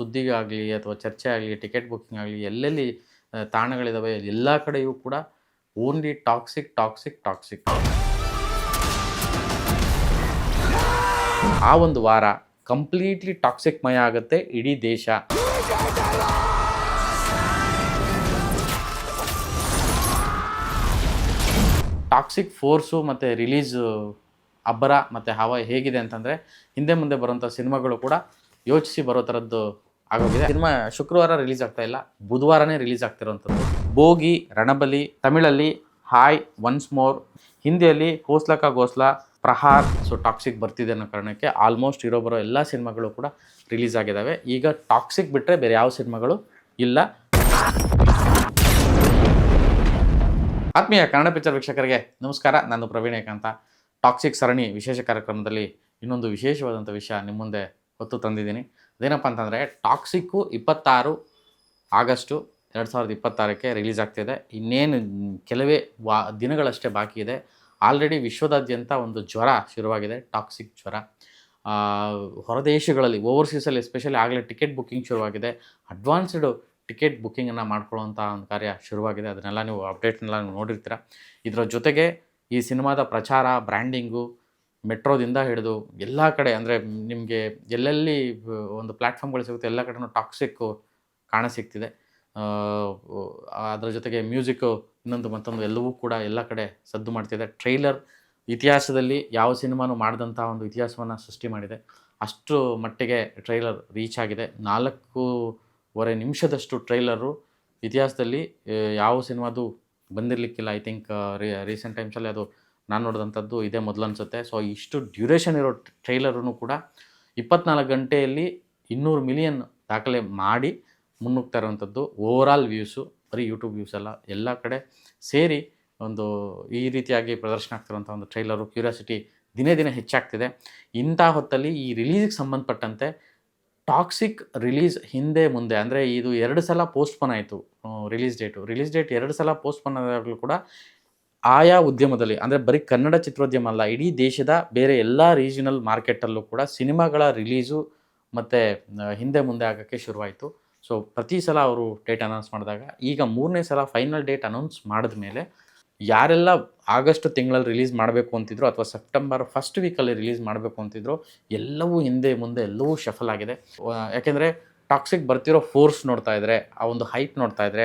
ಸುದ್ದಿಗಾಗಲಿ ಅಥವಾ ಚರ್ಚೆ ಆಗಲಿ, ಟಿಕೆಟ್ ಬುಕ್ಕಿಂಗ್ ಆಗಲಿ, ಎಲ್ಲೆಲ್ಲಿ ತಾಣಗಳಿದ್ದಾವೆ ಎಲ್ಲ ಕಡೆಯೂ ಕೂಡ ಓನ್ಲಿ ಟಾಕ್ಸಿಕ್ ಟಾಕ್ಸಿಕ್ ಟಾಕ್ಸಿಕ್. ಆ ಒಂದು ವಾರ ಕಂಪ್ಲೀಟ್ಲಿ ಟಾಕ್ಸಿಕ್ ಮಯ ಆಗುತ್ತೆ ಇಡೀ ದೇಶ. ಟಾಕ್ಸಿಕ್ ಫೋರ್ಸು ಮತ್ತು ರಿಲೀಸು ಅಬ್ಬರ ಮತ್ತು ಹವಾ ಹೇಗಿದೆ ಅಂತಂದರೆ, ಹಿಂದೆ ಮುಂದೆ ಬರುವಂಥ ಸಿನಿಮಾಗಳು ಕೂಡ ಯೋಚಿಸಿ ಬರೋ ಥರದ್ದು ಆಗೋಗಿದೆ. ಸಿನಿಮಾ ಶುಕ್ರವಾರ ರಿಲೀಸ್ ಆಗ್ತಾ ಇಲ್ಲ, ಬುಧವಾರನೇ ರಿಲೀಸ್ ಆಗ್ತಿರೋವಂಥದ್ದು. ಬೋಗಿ, ರಣಬಲಿ, ತಮಿಳಲ್ಲಿ ಹಾಯ್ ಒನ್ಸ್ ಮೋರ್, ಹಿಂದಿಯಲ್ಲಿ ಹೋಸ್ಲಾ ಕಾ ಗೋಸ್ಲಾ, ಪ್ರಹಾರ್. ಸೊ ಟಾಕ್ಸಿಕ್ ಬರ್ತಿದೆ ಅನ್ನೋ ಕಾರಣಕ್ಕೆ ಆಲ್ಮೋಸ್ಟ್ ಬರೋ ಎಲ್ಲ ಸಿನಿಮಾಗಳು ಕೂಡ ರಿಲೀಸ್ ಆಗಿದ್ದಾವೆ. ಈಗ ಟಾಕ್ಸಿಕ್ ಬಿಟ್ಟರೆ ಬೇರೆ ಯಾವ ಸಿನಿಮಾಗಳು ಇಲ್ಲ. ಆತ್ಮೀಯ ಕನ್ನಡ ಪಿಕ್ಚರ್ ವೀಕ್ಷಕರಿಗೆ ನಮಸ್ಕಾರ, ನಾನು ಪ್ರವೀಣ್ ಏಕಾಂತ. ಟಾಕ್ಸಿಕ್ ಸರಣಿ ವಿಶೇಷ ಕಾರ್ಯಕ್ರಮದಲ್ಲಿ ಇನ್ನೊಂದು ವಿಶೇಷವಾದಂಥ ವಿಷಯ ನಿಮ್ಮ ಮುಂದೆ ಹೊತ್ತು ತಂದಿದ್ದೀನಿ. ಅದೇನಪ್ಪ ಅಂತಂದರೆ, ಟಾಕ್ಸಿಕ್ಕು 26 ಆಗಸ್ಟು 2026ಕ್ಕೆ ರಿಲೀಸ್ ಆಗ್ತಿದೆ. ಇನ್ನೇನು ಕೆಲವೇ ದಿನಗಳಷ್ಟೇ ಬಾಕಿ ಇದೆ. ಆಲ್ರೆಡಿ ವಿಶ್ವದಾದ್ಯಂತ ಒಂದು ಜ್ವರ ಶುರುವಾಗಿದೆ, ಟಾಕ್ಸಿಕ್ ಜ್ವರ. ಹೊರದೇಶಗಳಲ್ಲಿ, ಓವರ್ಸೀಸಲ್ಲಿ ಎಸ್ಪೆಷಲಿ ಆಗಲೇ ಟಿಕೆಟ್ ಬುಕ್ಕಿಂಗ್ ಶುರುವಾಗಿದೆ. ಅಡ್ವಾನ್ಸ್ಡು ಟಿಕೆಟ್ ಬುಕ್ಕಿಂಗನ್ನು ಮಾಡ್ಕೊಳ್ಳೋವಂಥ ಒಂದು ಕಾರ್ಯ ಶುರುವಾಗಿದೆ. ಅದನ್ನೆಲ್ಲ ನೀವು ಅಪ್ಡೇಟ್ನೆಲ್ಲ ನೀವು ನೋಡಿರ್ತೀರ. ಇದರ ಜೊತೆಗೆ ಈ ಸಿನಿಮಾದ ಪ್ರಚಾರ, ಬ್ರ್ಯಾಂಡಿಂಗು, ಮೆಟ್ರೋದಿಂದ ಹಿಡಿದು ಎಲ್ಲ ಕಡೆ, ಅಂದರೆ ನಿಮಗೆ ಎಲ್ಲೆಲ್ಲಿ ಒಂದು ಪ್ಲ್ಯಾಟ್ಫಾರ್ಮ್ಗಳು ಸಿಗುತ್ತೆ ಎಲ್ಲ ಕಡೆನೂ ಟಾಕ್ಸಿಕ್ಕು ಕಾಣಸಿಗ್ತಿದೆ. ಅದರ ಜೊತೆಗೆ ಮ್ಯೂಸಿಕ್ಕು ಇನ್ನೊಂದು ಮತ್ತೊಂದು ಎಲ್ಲವೂ ಕೂಡ ಎಲ್ಲ ಕಡೆ ಸದ್ದು ಮಾಡ್ತಿದೆ. ಟ್ರೈಲರ್ ಇತಿಹಾಸದಲ್ಲಿ ಯಾವ ಸಿನಿಮಾನು ಮಾಡಿದಂಥ ಒಂದು ಇತಿಹಾಸವನ್ನು ಸೃಷ್ಟಿ ಮಾಡಿದೆ. ಅಷ್ಟು ಮಟ್ಟಿಗೆ ಟ್ರೈಲರ್ ರೀಚ್ ಆಗಿದೆ. 4.5 ನಿಮಿಷದಷ್ಟು ಟ್ರೈಲರು ಇತಿಹಾಸದಲ್ಲಿ ಯಾವ ಸಿನಿಮಾದು ಬಂದಿರಲಿಕ್ಕಿಲ್ಲ. ಐ ಥಿಂಕ್ ರೀಸೆಂಟ್ ಟೈಮ್ಸಲ್ಲಿ ಅದು ನಾನು ನೋಡಿದಂಥದ್ದು ಇದೇ ಮೊದಲು ಅನಿಸುತ್ತೆ. ಸೊ ಇಷ್ಟು ಡ್ಯೂರೇಷನ್ ಇರೋ ಟ್ರೈಲರೂ ಕೂಡ 24 ಗಂಟೆಯಲ್ಲಿ 200 ಮಿಲಿಯನ್ ದಾಖಲೆ ಮಾಡಿ ಮುನ್ನುಗ್ತಾ ಇರೋವಂಥದ್ದು. ಓವರಾಲ್ ವ್ಯೂಸು, ಬರೀ ಯೂಟ್ಯೂಬ್ ವ್ಯೂಸ್ ಅಲ್ಲ, ಎಲ್ಲ ಕಡೆ ಸೇರಿ ಒಂದು ಈ ರೀತಿಯಾಗಿ ಪ್ರದರ್ಶನ ಆಗ್ತಿರೋಂಥ ಒಂದು ಟ್ರೈಲರು. ಕ್ಯೂರಿಯಾಸಿಟಿ ದಿನೇ ದಿನೇ ಹೆಚ್ಚಾಗ್ತಿದೆ. ಇಂಥ ಹೊತ್ತಲ್ಲಿ ಈ ರಿಲೀಸಿಗೆ ಸಂಬಂಧಪಟ್ಟಂತೆ ಟಾಕ್ಸಿಕ್ ರಿಲೀಸ್ ಹಿಂದೆ ಮುಂದೆ, ಅಂದರೆ ಇದು 2 ಸಲ ಪೋಸ್ಟ್ಪೋನ್ ಆಯಿತು ರಿಲೀಸ್ ಡೇಟ್ 2 ಸಲ ಪೋಸ್ಟ್ಪೋನ್ ಆದಾಗಲೂ ಕೂಡ ಆಯಾ ಉದ್ಯಮದಲ್ಲಿ, ಅಂದರೆ ಬರೀ ಕನ್ನಡ ಚಿತ್ರೋದ್ಯಮ ಅಲ್ಲ, ಇಡೀ ದೇಶದ ಬೇರೆ ಎಲ್ಲ ರೀಜನಲ್ ಮಾರ್ಕೆಟಲ್ಲೂ ಕೂಡ ಸಿನಿಮಾಗಳ ರಿಲೀಸು ಮತ್ತು ಹಿಂದೆ ಮುಂದೆ ಆಗೋಕ್ಕೆ ಶುರುವಾಯಿತು. ಸೊ ಪ್ರತಿ ಸಲ ಅವರು ಡೇಟ್ ಅನೌನ್ಸ್ ಮಾಡಿದಾಗ ಈಗ 3ನೇ ಸಲ ಫೈನಲ್ ಡೇಟ್ ಅನೌನ್ಸ್ ಮಾಡಿದ ಮೇಲೆ ಯಾರೆಲ್ಲ ಆಗಸ್ಟ್ ತಿಂಗಳಲ್ಲಿ ರಿಲೀಸ್ ಮಾಡಬೇಕು ಅಂತಿದ್ರು ಅಥವಾ ಸೆಪ್ಟೆಂಬರ್ ಫಸ್ಟ್ ವೀಕಲ್ಲಿ ರಿಲೀಸ್ ಮಾಡಬೇಕು ಅಂತಿದ್ರು, ಎಲ್ಲವೂ ಹಿಂದೆ ಮುಂದೆ ಎಲ್ಲವೂ ಶಫಲ್ ಆಗಿದೆ. ಯಾಕೆಂದರೆ ಟಾಕ್ಸಿಕ್ ಬರ್ತಿರೋ ಫೋರ್ಸ್ ನೋಡ್ತಾ ಇದ್ದರೆ, ಆ ಒಂದು ಹೈಪ್ ನೋಡ್ತಾ ಇದ್ದರೆ,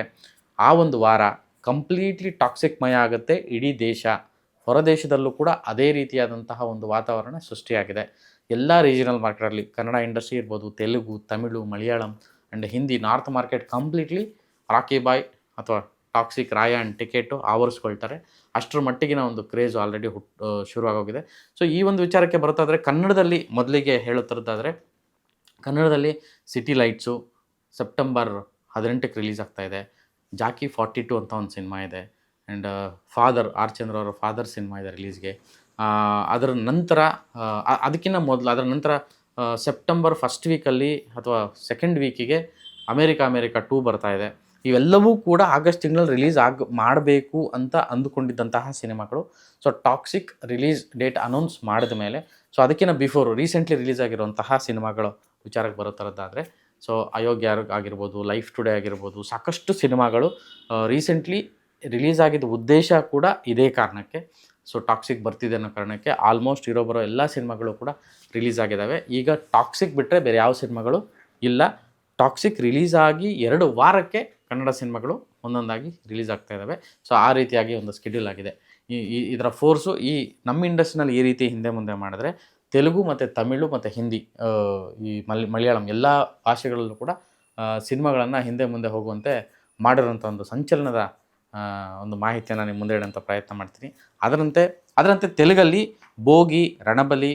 ಆ ಒಂದು ವಾರ ಕಂಪ್ಲೀಟ್ಲಿ ಟಾಕ್ಸಿಕ್ ಮಯ ಆಗುತ್ತೆ ಇಡೀ ದೇಶ. ಹೊರದೇಶದಲ್ಲೂ ಕೂಡ ಅದೇ ರೀತಿಯಾದಂತಹ ಒಂದು ವಾತಾವರಣ ಸೃಷ್ಟಿಯಾಗಿದೆ. ಎಲ್ಲ ರೀಜನಲ್ ಮಾರ್ಕೆಟಲ್ಲಿ ಕನ್ನಡ ಇಂಡಸ್ಟ್ರಿ ಇರ್ಬೋದು, Telugu, Tamil, Malayalam and Hindi, north market completely Rocky Bhai ಅಥವಾ ಟಾಕ್ಸಿಕ್ ರಾಯ ಆ್ಯಂಡ್ ಟಿಕೆಟು ಆವರಿಸ್ಕೊಳ್ತಾರೆ. ಅಷ್ಟರ ಮಟ್ಟಿಗಿನ ಒಂದು ಕ್ರೇಜು ಆಲ್ರೆಡಿ ಶುರುವಾಗೋಗಿದೆ. ಸೊ ಈ ಒಂದು ವಿಚಾರಕ್ಕೆ ಬರೋದಾದರೆ, ಕನ್ನಡದಲ್ಲಿ ಮೊದಲಿಗೆ ಹೇಳುತ್ತಿರೋದಾದರೆ, ಕನ್ನಡದಲ್ಲಿ ಸಿಟಿ ಲೈಟ್ಸು ಸೆಪ್ಟೆಂಬರ್ 18ಕ್ಕೆ ರಿಲೀಸ್ ಆಗ್ತಾಯಿದೆ. ಜಾಕಿ 42 ಅಂತ ಒಂದು ಸಿನಿಮಾ ಇದೆ. ಆ್ಯಂಡ್ ಫಾದರ್, ಆರ್ ಚಂದ್ರ ಅವರ ಫಾದರ್ ಸಿನಿಮಾ ಇದೆ ರಿಲೀಸ್ಗೆ. ಅದರ ನಂತರ ಅದಕ್ಕಿಂತ ಮೊದಲು, ಅದರ ನಂತರ ಸೆಪ್ಟೆಂಬರ್ ಫಸ್ಟ್ ವೀಕಲ್ಲಿ ಅಥವಾ ಸೆಕೆಂಡ್ ವೀಕಿಗೆ ಅಮೇರಿಕಾ 2 ಬರ್ತಾ ಇದೆ. ಇವೆಲ್ಲವೂ ಕೂಡ ಆಗಸ್ಟ್ ತಿಂಗಳಲ್ಲಿ ರಿಲೀಸ್ ಮಾಡಬೇಕು ಅಂತ ಅಂದುಕೊಂಡಿದ್ದಂತಹ ಸಿನಿಮಾಗಳು. So toxic release date announce ಮಾಡಿದ ಮೇಲೆ, ಸೊ ಅದಕ್ಕಿಂತ ಬಿಫೋರು ರೀಸೆಂಟ್ಲಿ ರಿಲೀಸ್ ಆಗಿರುವಂತಹ ಸಿನಿಮಾಗಳು ವಿಚಾರಕ್ಕೆ ಬರೋ ಥರದ್ದಾದರೆ, ಸೊ ಅಯೋಗ್ಯ ಆಗಿರ್ಬೋದು, ಲೈಫ್ ಟುಡೇ ಆಗಿರ್ಬೋದು, ಸಾಕಷ್ಟು ಸಿನಿಮಾಗಳು ರೀಸೆಂಟ್ಲಿ ರಿಲೀಸ್ ಆಗಿದ್ದ ಉದ್ದೇಶ ಕೂಡ ಇದೇ ಕಾರಣಕ್ಕೆ. ಸೊ ಟಾಕ್ಸಿಕ್ ಬರ್ತಿದೆ ಅನ್ನೋ ಕಾರಣಕ್ಕೆ ಆಲ್ಮೋಸ್ಟ್ ಬರೋ ಎಲ್ಲ ಸಿನಿಮಾಗಳು ಕೂಡ ರಿಲೀಸ್ ಆಗಿದ್ದಾವೆ. ಈಗ ಟಾಕ್ಸಿಕ್ ಬಿಟ್ಟರೆ ಬೇರೆ ಯಾವ ಸಿನಿಮಾಗಳು ಇಲ್ಲ. ಟಾಕ್ಸಿಕ್ ರಿಲೀಸ್ ಆಗಿ 2 ವಾರಕ್ಕೆ ಕನ್ನಡ ಸಿನಿಮಾಗಳು ಒಂದೊಂದಾಗಿ ರಿಲೀಸ್ ಆಗ್ತಾ ಇದ್ದಾವೆ. ಸೊ ಆ ರೀತಿಯಾಗಿ ಒಂದು ಸ್ಕೆಡ್ಯೂಲ್ ಆಗಿದೆ. ಇದರ ಫೋರ್ಸು ಈ ನಮ್ಮ ಇಂಡಸ್ಟ್ರಿನಲ್ಲಿ ಈ ರೀತಿ ಹಿಂದೆ ಮುಂದೆ ಮಾಡಿದ್ರೆ, ತೆಲುಗು ಮತ್ತು ತಮಿಳು ಮತ್ತು ಹಿಂದಿ, ಈ ಮಲಯಾಳಂ ಎಲ್ಲ ಭಾಷೆಗಳಲ್ಲೂ ಕೂಡ ಸಿನಿಮಾಗಳನ್ನು ಹಿಂದೆ ಮುಂದೆ ಹೋಗುವಂತೆ ಮಾಡಿರೋಂಥ ಒಂದು ಸಂಚಲನದ ಒಂದು ಮಾಹಿತಿಯನ್ನು ನಿಮ್ಮ ಮುಂದೆ ಇಡೋಂಥ ಪ್ರಯತ್ನ ಮಾಡ್ತೀನಿ. ಅದರಂತೆ ತೆಲುಗಲ್ಲಿ ಬೋಗಿ, ರಣಬಲಿ,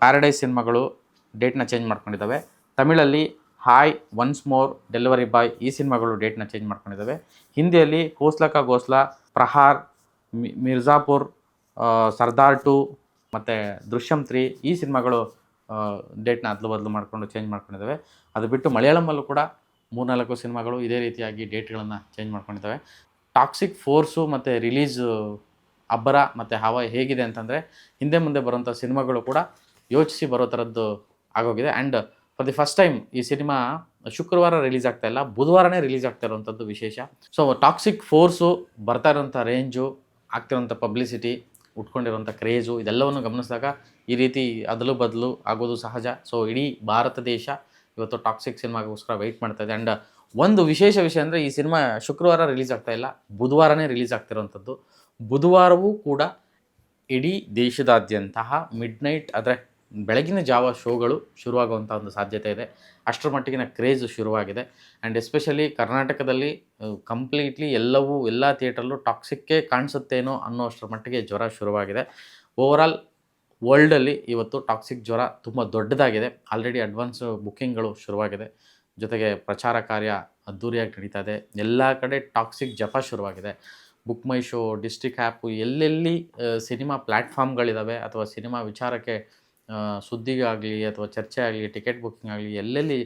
ಪ್ಯಾರಡೈಸ್ ಸಿನಿಮಾಗಳು ಡೇಟ್ನ ಚೇಂಜ್ ಮಾಡ್ಕೊಂಡಿದ್ದಾವೆ. ತಮಿಳಲ್ಲಿ hi once more, delivery boy ಈ ಸಿನಿಮಾಗಳು ಡೇಟ್ನ ಚೇಂಜ್ ಮಾಡ್ಕೊಂಡಿದ್ದಾವೆ. ಹಿಂದಿಯಲ್ಲಿ ಹೋಸ್ಲಾ ಕಾ ಗೋಸ್ಲಾ, ಪ್ರಹಾರ್, ಮಿರ್ಜಾಪುರ್, ಸರ್ದಾರ್ 2 ಮತ್ತು ದೃಶ್ಯಂ 3 ಈ ಸಿನಿಮಾಗಳು ಡೇಟ್ನ ಅದಲು ಬದಲು ಮಾಡಿಕೊಂಡು ಚೇಂಜ್ ಮಾಡ್ಕೊಂಡಿದ್ದಾವೆ. ಅದು ಬಿಟ್ಟು ಮಲಯಾಳಮಲ್ಲೂ ಕೂಡ 3-4 ಸಿನಿಮಾಗಳು ಇದೇ ರೀತಿಯಾಗಿ ಡೇಟ್ಗಳನ್ನು ಚೇಂಜ್ ಮಾಡ್ಕೊಂಡಿದ್ದಾವೆ. ಟಾಕ್ಸಿಕ್ ಫೋರ್ಸು ಮತ್ತು ರಿಲೀಸು ಅಬ್ಬರ ಮತ್ತು ಹವಾ ಹೇಗಿದೆ ಅಂತಂದರೆ, ಹಿಂದೆ ಮುಂದೆ ಬರುವಂಥ ಸಿನಿಮಾಗಳು ಕೂಡ ಯೋಚಿಸಿ ಬರೋ ಥರದ್ದು ಆಗೋಗಿದೆ. And for the first time ಈ ಸಿನಿಮಾ ಶುಕ್ರವಾರ ರಿಲೀಸ್ ಆಗ್ತಾ ಇಲ್ಲ, ಬುಧವಾರನೇ ರಿಲೀಸ್ ಆಗ್ತಾ ಇರುವಂಥದ್ದು ವಿಶೇಷ. ಸೊ ಟಾಕ್ಸಿಕ್ ಫೋರ್ಸು, ಬರ್ತಾ ಇರೋಂಥ ರೇಂಜು, ಆಗ್ತಿರೋಂಥ ಪಬ್ಲಿಸಿಟಿ, ಉಟ್ಕೊಂಡಿರೋಂಥ ಕ್ರೇಜು, ಇದೆಲ್ಲವನ್ನು ಗಮನಿಸಿದಾಗ ಈ ರೀತಿ ಅದಲು ಬದಲು ಆಗೋದು ಸಹಜ. ಸೊ ಇಡೀ ಭಾರತ ದೇಶ ಇವತ್ತು ಟಾಕ್ಸಿಕ್ ಸಿನಿಮಾಗೋಸ್ಕರ ವೆಯ್ಟ್ ಮಾಡ್ತಾ ಇದೆ. ಆ್ಯಂಡ್ ಒಂದು ವಿಶೇಷ ವಿಷಯ ಅಂದರೆ ಈ ಸಿನಿಮಾ ಶುಕ್ರವಾರ ರಿಲೀಸ್ ಆಗ್ತಾ ಇಲ್ಲ, ಬುಧವಾರನೇ ರಿಲೀಸ್ ಆಗ್ತಿರೋಂಥದ್ದು. ಬುಧವಾರವೂ ಕೂಡ ಇಡೀ ದೇಶದಾದ್ಯಂತ ಮಿಡ್ನೈಟ್ ಅಂದರೆ ಬೆಳಗಿನ ಜಾವ ಶೋಗಳು ಶುರುವಾಗುವಂಥ ಒಂದು ಸಾಧ್ಯತೆ ಇದೆ. ಅಷ್ಟರ ಮಟ್ಟಿಗಿನ ಕ್ರೇಜ್ ಶುರುವಾಗಿದೆ. ಆ್ಯಂಡ್ ಎಸ್ಪೆಷಲಿ ಕರ್ನಾಟಕದಲ್ಲಿ ಕಂಪ್ಲೀಟ್ಲಿ ಎಲ್ಲ ಥಿಯೇಟ್ರಲ್ಲೂ ಟಾಕ್ಸಿಕ್ಕೇ ಕಾಣಿಸುತ್ತೇನೋ ಅನ್ನೋ ಅಷ್ಟರ ಮಟ್ಟಿಗೆ ಜ್ವರ ಶುರುವಾಗಿದೆ. ಓವರಾಲ್ ವರ್ಲ್ಡಲ್ಲಿ ಇವತ್ತು ಟಾಕ್ಸಿಕ್ ಜ್ವರ ತುಂಬ ದೊಡ್ಡದಾಗಿದೆ. ಆಲ್ರೆಡಿ ಅಡ್ವಾನ್ಸ್ ಬುಕ್ಕಿಂಗ್ಗಳು ಶುರುವಾಗಿದೆ. ಜೊತೆಗೆ ಪ್ರಚಾರ ಕಾರ್ಯ ಅದ್ಧೂರಿಯಾಗಿ ನಡೀತಾ ಇದೆ. ಎಲ್ಲ ಕಡೆ ಟಾಕ್ಸಿಕ್ ಜಪ ಶುರುವಾಗಿದೆ. ಬುಕ್ ಮೈ ಶೋ, ಡಿಸ್ಟ್ರಿಕ್ಟ್ ಆ್ಯಪು, ಎಲ್ಲೆಲ್ಲಿ ಸಿನಿಮಾ ಪ್ಲ್ಯಾಟ್ಫಾರ್ಮ್ಗಳಿದ್ದಾವೆ ಅಥವಾ ಸಿನಿಮಾ ವಿಚಾರಕ್ಕೆ ಸುದ್ದಿಗಾಗಲಿ ಅಥವಾ ಚರ್ಚೆ ಆಗಲಿ, ಟಿಕೆಟ್ ಬುಕ್ಕಿಂಗ್ ಆಗಲಿ, ಎಲ್ಲೆಲ್ಲಿ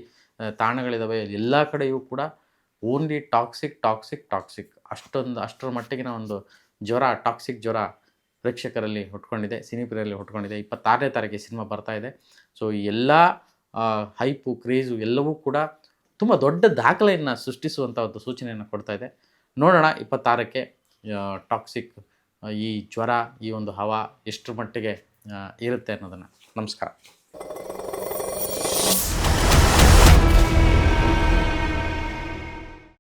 ತಾಣಗಳಿದ್ದಾವೆ ಎಲ್ಲ ಕಡೆಯೂ ಕೂಡ ಓನ್ಲಿ ಟಾಕ್ಸಿಕ್ ಅಷ್ಟರ ಮಟ್ಟಿಗಿನ ಒಂದು ಜ್ವರ, ಟಾಕ್ಸಿಕ್ ಜ್ವರ ಪ್ರೇಕ್ಷಕರಲ್ಲಿ ಹುಟ್ಕೊಂಡಿದೆ, ಸಿನಿಪ್ರಿಯರಲ್ಲಿ ಹುಟ್ಕೊಂಡಿದೆ. 26ನೇ ತಾರೀಕಿಗೆ ಸಿನಿಮಾ ಬರ್ತಾ ಇದೆ. ಸೊ ಈ ಎಲ್ಲ ಹೈಪು, ಕ್ರೇಜು ಎಲ್ಲವೂ ಕೂಡ ತುಂಬ ದೊಡ್ಡ ದಾಖಲೆಯನ್ನು ಸೃಷ್ಟಿಸುವಂಥ ಒಂದು ಸೂಚನೆಯನ್ನು ಕೊಡ್ತಾ ಇದೆ. ನೋಡೋಣ 26ಕ್ಕೆ ಟಾಕ್ಸಿಕ್ ಈ ಜ್ವರ, ಈ ಒಂದು ಹವಾ ಎಷ್ಟರ ಮಟ್ಟಿಗೆ ಇರುತ್ತೆ ಅನ್ನೋದನ್ನು. ನಮಸ್ಕಾರ.